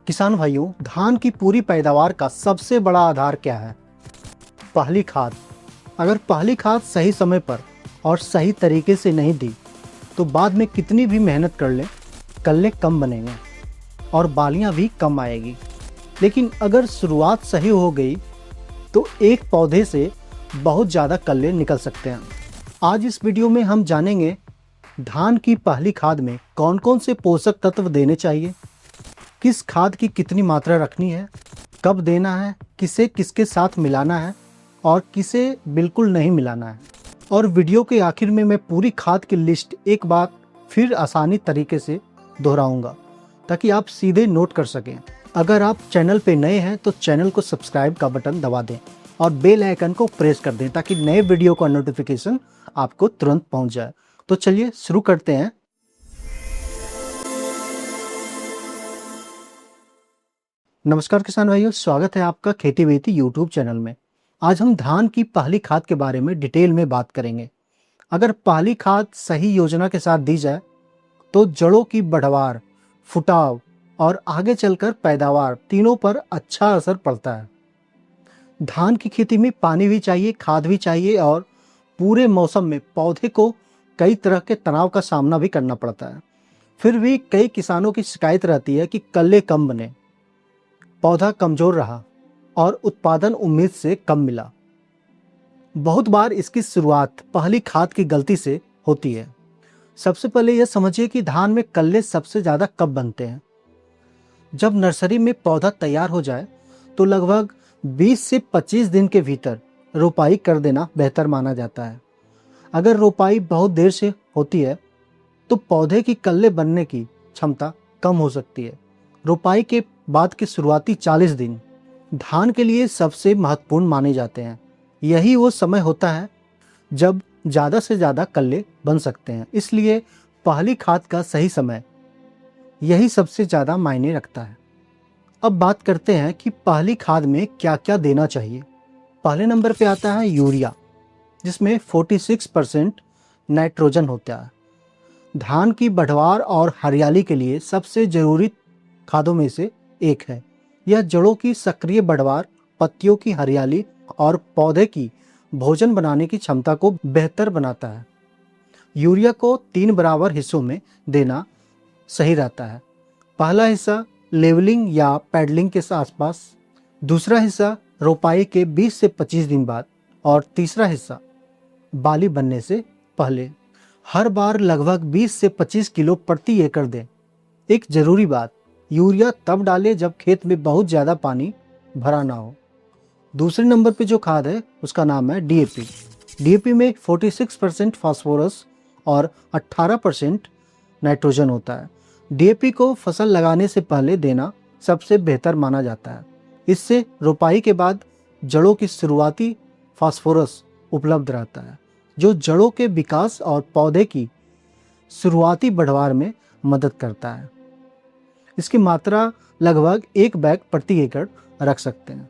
किसान भाइयों, धान की पूरी पैदावार का सबसे बड़ा आधार क्या है? पहली खाद। अगर पहली खाद सही समय पर और सही तरीके से नहीं दी तो बाद में कितनी भी मेहनत कर लें, कल्ले कम बनेंगे और बालियां भी कम आएगी। लेकिन अगर शुरुआत सही हो गई तो एक पौधे से बहुत ज़्यादा कल्ले निकल सकते हैं। आज इस वीडियो में हम जानेंगे धान की पहली खाद में कौन कौन से पोषक तत्व देने चाहिए, किस खाद की कितनी मात्रा रखनी है, कब देना है, किसे किसके साथ मिलाना है और किसे बिल्कुल नहीं मिलाना है। और वीडियो के आखिर में मैं पूरी खाद की लिस्ट एक बार फिर आसानी तरीके से दोहराऊंगा ताकि आप सीधे नोट कर सकें। अगर आप चैनल पे नए हैं तो चैनल को सब्सक्राइब का बटन दबा दें और बेल आइकन को प्रेस कर दें ताकि नए वीडियो का नोटिफिकेशन आपको तुरंत पहुंच जाए। तो चलिए शुरू करते हैं। नमस्कार किसान भाइयों, स्वागत है आपका खेती बेती यूट्यूब चैनल में। आज हम धान की पहली खाद के बारे में डिटेल में बात करेंगे। अगर पहली खाद सही योजना के साथ दी जाए तो जड़ों की बढ़वार, फुटाव और आगे चलकर पैदावार तीनों पर अच्छा असर पड़ता है। धान की खेती में पानी भी चाहिए, खाद भी चाहिए और पूरे मौसम में पौधे को कई तरह के तनाव का सामना भी करना पड़ता है। फिर भी कई किसानों की शिकायत रहती है कि कल्ले कम बने, पौधा कमजोर रहा और उत्पादन उम्मीद से कम मिला। बहुत बार इसकी शुरुआत पहली खाद की गलती से होती है। सबसे पहले यह समझिए कि धान में कल्ले सबसे ज्यादा कब बनते हैं। जब नर्सरी में पौधा तैयार हो जाए तो लगभग 20 से 25 दिन के भीतर रोपाई कर देना बेहतर माना जाता है। अगर रोपाई बहुत देर से होती है तो पौधे की कल्ले बनने की क्षमता कम हो सकती है। रोपाई के बाद के शुरुआती 40 दिन धान के लिए सबसे महत्वपूर्ण माने जाते हैं। यही वो समय होता है जब ज़्यादा से ज़्यादा कल्ले बन सकते हैं। इसलिए पहली खाद का सही समय यही सबसे ज़्यादा मायने रखता है। अब बात करते हैं कि पहली खाद में क्या क्या देना चाहिए। पहले नंबर पे आता है यूरिया, जिसमें 46% नाइट्रोजन होता है। धान की बढ़वार और हरियाली के लिए सबसे ज़रूरी खादों में से एक है। यह जड़ों की सक्रिय बढ़वार, पत्तियों की हरियाली और पौधे की भोजन बनाने की क्षमता को बेहतर बनाता है। यूरिया को 3 बराबर हिस्सों में देना सही रहता है। पहला हिस्सा लेवलिंग या पैडलिंग के आसपास, दूसरा हिस्सा रोपाई के 20 से 25 दिन बाद और तीसरा हिस्सा बाली बनने से पहले। हर बार लगभग 20 से 25 किलो प्रति एकड़ दें। एक जरूरी बात, यूरिया तब डालें जब खेत में बहुत ज़्यादा पानी भरा ना हो। दूसरे नंबर पे जो खाद है उसका नाम है डीएपी। डीएपी में 46% फास्फोरस और 18% नाइट्रोजन होता है। डीएपी को फसल लगाने से पहले देना सबसे बेहतर माना जाता है। इससे रोपाई के बाद जड़ों की शुरुआती फास्फोरस उपलब्ध रहता है, जो जड़ों के विकास और पौधे की शुरुआती बढ़वार में मदद करता है। इसकी मात्रा लगभग 1 बैग प्रति एकड़ रख सकते हैं।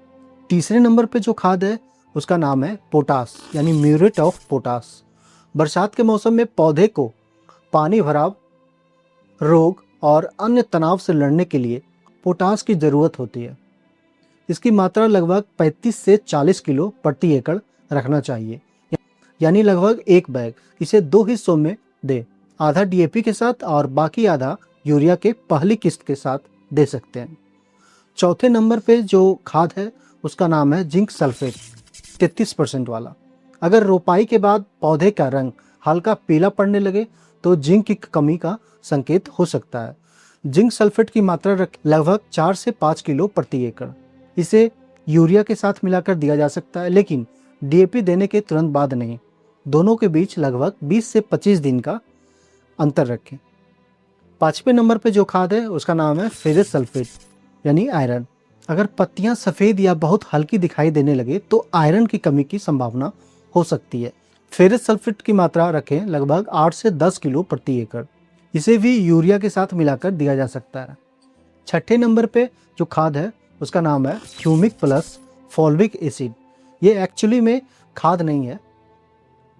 तीसरे नंबर पे जो खाद है उसका नाम है पोटास, यानी म्यूरेट ऑफ पोटास। बरसात के मौसम में पौधे को पानी भराव, रोग और अन्य तनाव से लड़ने के लिए पोटास की ज़रूरत होती है। इसकी मात्रा लगभग 35 से 40 किलो प्रति एकड़ रखना चाहिए, यानी लगभग 1 बैग। इसे 2 हिस्सों में दे, आधा डीएपी के साथ और बाकी आधा यूरिया के पहली किस्त के साथ दे सकते हैं। चौथे नंबर पे जो खाद है उसका नाम है जिंक सल्फेट, 33% वाला। अगर रोपाई के बाद पौधे का रंग हल्का पीला पड़ने लगे तो जिंक की कमी का संकेत हो सकता है। जिंक सल्फेट की मात्रा लगभग 4 से 5 किलो प्रति एकड़। इसे यूरिया के साथ मिलाकर दिया जा सकता है, लेकिन डीएपी देने के तुरंत बाद नहीं। दोनों के बीच लगभग 20 से 25 दिन का अंतर रखें। 5वें नंबर पे जो खाद है उसका नाम है फेरस सल्फेट, यानी आयरन। अगर पत्तियां सफ़ेद या बहुत हल्की दिखाई देने लगे तो आयरन की कमी की संभावना हो सकती है। फेरस सल्फेट की मात्रा रखें लगभग 8 से 10 किलो प्रति एकड़। इसे भी यूरिया के साथ मिलाकर दिया जा सकता है। 6ठे नंबर पे जो खाद है उसका नाम है ह्यूमिक प्लस फॉल्विक एसिड। ये एक्चुअली में खाद नहीं है,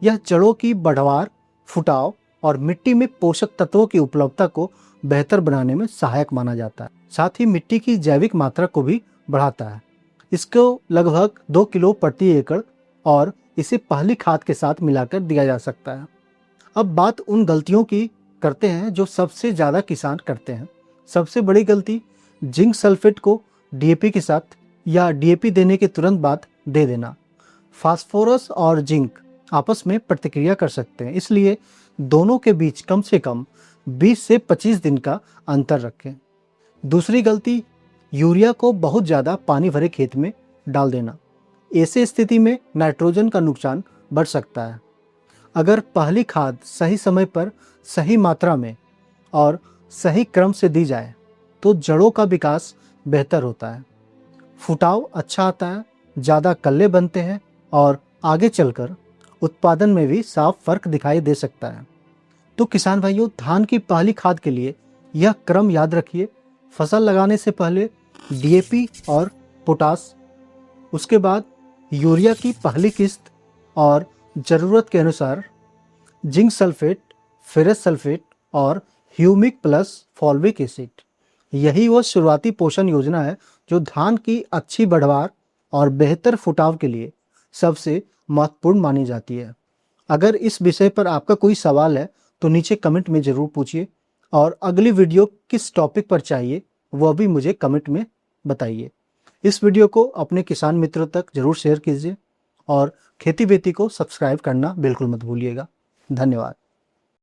यह जड़ों की बढ़वार, फुटाव और मिट्टी में पोषक तत्वों की उपलब्धता को बेहतर बनाने में सहायक माना जाता है। साथ ही मिट्टी की जैविक मात्रा को भी बढ़ाता है। इसको लगभग 2 किलो प्रति एकड़ और इसे पहली खाद के साथ मिलाकर दिया जा सकता है। अब बात उन गलतियों की करते हैं जो सबसे ज़्यादा किसान करते हैं। सबसे बड़ी गलती, जिंक सल्फेट को डीएपी के साथ या डीएपी देने के तुरंत बाद दे देना। फास्फोरस और जिंक आपस में प्रतिक्रिया कर सकते हैं, इसलिए दोनों के बीच कम से कम 20 से 25 दिन का अंतर रखें। दूसरी गलती, यूरिया को बहुत ज़्यादा पानी भरे खेत में डाल देना। ऐसे स्थिति में नाइट्रोजन का नुकसान बढ़ सकता है। अगर पहली खाद सही समय पर, सही मात्रा में और सही क्रम से दी जाए तो जड़ों का विकास बेहतर होता है, फुटाव अच्छा आता है, ज़्यादा कल्ले बनते हैं और आगे चलकर उत्पादन में भी साफ फर्क दिखाई दे सकता है। तो किसान भाइयों, धान की पहली खाद के लिए यह क्रम याद रखिए। फसल लगाने से पहले डीएपी और पोटास, उसके बाद यूरिया की पहली किस्त और ज़रूरत के अनुसार जिंक सल्फेट, फेरस सल्फेट और ह्यूमिक प्लस फॉल्विक एसिड। यही वो शुरुआती पोषण योजना है जो धान की अच्छी बढ़वार और बेहतर फुटाव के लिए सबसे महत्वपूर्ण मानी जाती है। अगर इस विषय पर आपका कोई सवाल है तो नीचे कमेंट में ज़रूर पूछिए, और अगली वीडियो किस टॉपिक पर चाहिए वह भी मुझे कमेंट में बताइए। इस वीडियो को अपने किसान मित्रों तक जरूर शेयर कीजिए और खेती बेती को सब्सक्राइब करना बिल्कुल मत भूलिएगा। धन्यवाद।